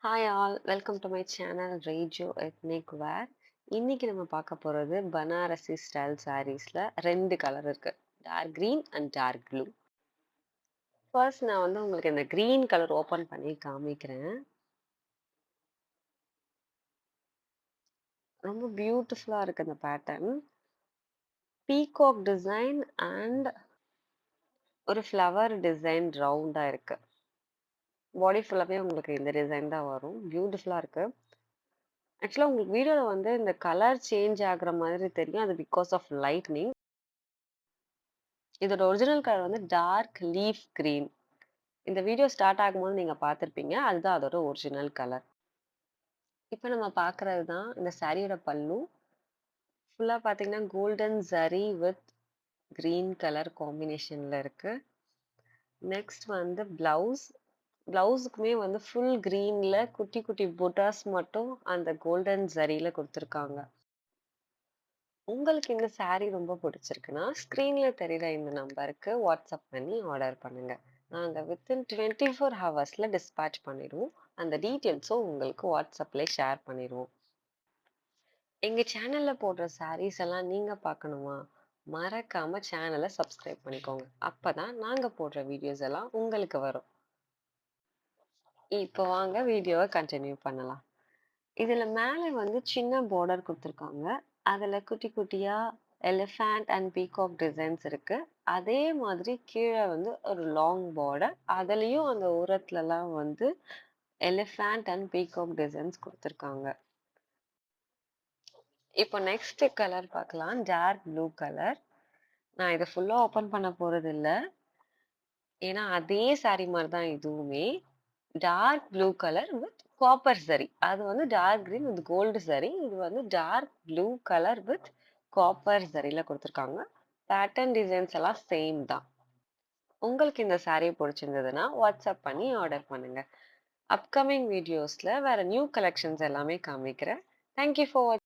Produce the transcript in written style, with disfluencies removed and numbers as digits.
Hi all welcome to my channel Rejo ethnic wear. இன்னைக்கு நம்ம பார்க்க போகிறது பனாரசி ஸ்டைல் சாரீஸில் ரெண்டு கலர் இருக்கு, dark green and dark blue. First நான் உங்களுக்கு இந்த க்ரீன் கலர் ஓப்பன் பண்ணி காமிக்கிறேன். ரொம்ப பியூட்டிஃபுல்லாக இருக்கு அந்த பேட்டர்ன். பீகாக் டிசைன் அண்ட் ஒரு ஃப்ளவர் டிசைன் ரவுண்டாக இருக்கு. பாடி ஃபுல்லாகவே உங்களுக்கு இந்த டிசைன் தான் வரும். பியூட்டிஃபுல்லாக இருக்கு. ஆக்சுவலாக உங்களுக்கு வீடியோவில் இந்த கலர் சேஞ்ச் ஆகுற மாதிரி தெரியும். அது பிகாஸ் ஆஃப் லைட்னிங். இதோட original colour dark leaf green. இந்த வீடியோ ஸ்டார்ட் ஆகும்போது நீங்க பார்த்திருப்பீங்க. அதுதான் அதோட ஒரிஜினல் கலர். இப்ப நம்ம பார்க்கறது தான் இந்த சாரியோட பல்லு. ஃபுல்லா பார்த்தீங்கன்னா golden zari with green colour காம்பினேஷன்ல இருக்கு. Next blouse. பிளவுஸுக்குமே ஃபுல் கிரீன்ல குட்டி குட்டி புட்டாஸ் மட்டும் அந்த கோல்டன் ஜரியில கொடுத்துருக்காங்க. உங்களுக்கு இந்த சாரி ரொம்ப பிடிச்சிருக்குன்னா ஸ்க்ரீன்ல தெரியுற இந்த நம்பருக்கு வாட்ஸ்அப் பண்ணி ஆர்டர் பண்ணுங்க. நாங்கள் வித்தின் 24 ஹவர்ஸில் டிஸ்பேட்ச் பண்ணிடுவோம். அந்த டீட்டெயில்ஸும் உங்களுக்கு வாட்ஸ்அப்லேயே ஷேர் பண்ணிடுவோம். எங்கள் சேனலில் போடுற சாரீஸ் எல்லாம் நீங்கள் பார்க்கணுமா? மறக்காம சேனலை சப்ஸ்கிரைப் பண்ணிக்கோங்க. அப்போ தான் நாங்கள் போடுற வீடியோஸ் எல்லாம் உங்களுக்கு வரும். இப்போ வாங்க வீடியோவை கண்டினியூ பண்ணலாம். இதுல மேல சின்ன பார்டர் குடுத்துருக்காங்க. அதுல குட்டி குட்டியா எலிஃபேண்ட் அண்ட் பீகாக் டிசைன்ஸ் இருக்கு. அதே மாதிரி கீழ ஒரு லாங் பார்டர். அதுலயும் அந்த ஓரத்துலலாம் எலிஃபேண்ட் அண்ட் பீகாக் டிசைன்ஸ் குடுத்துருக்காங்க. இப்போ நெக்ஸ்ட் கலர் பார்க்கலாம். Dark blue colour. நான் இத ஃபுல்லா ஓப்பன் பண்ண போறதில்ல. ஏன்னா அதே சாரி மாரி தான் இதுவுமே. Dark blue colour with copper zari. அது dark green with gold zari. இது dark blue colour with copper சரியில கொடுத்துருக்காங்க. பேட்டர்ன் டிசைன்ஸ் எல்லாம் சேம் தான். உங்களுக்கு இந்த saree பிடிச்சிருந்ததுன்னா வாட்ஸ்அப் பண்ணி ஆர்டர் பண்ணுங்க. அப்கமிங் வீடியோஸ்ல வேற நியூ கலெக்ஷன்ஸ் எல்லாமே காமிக்கிறேன். Thank you for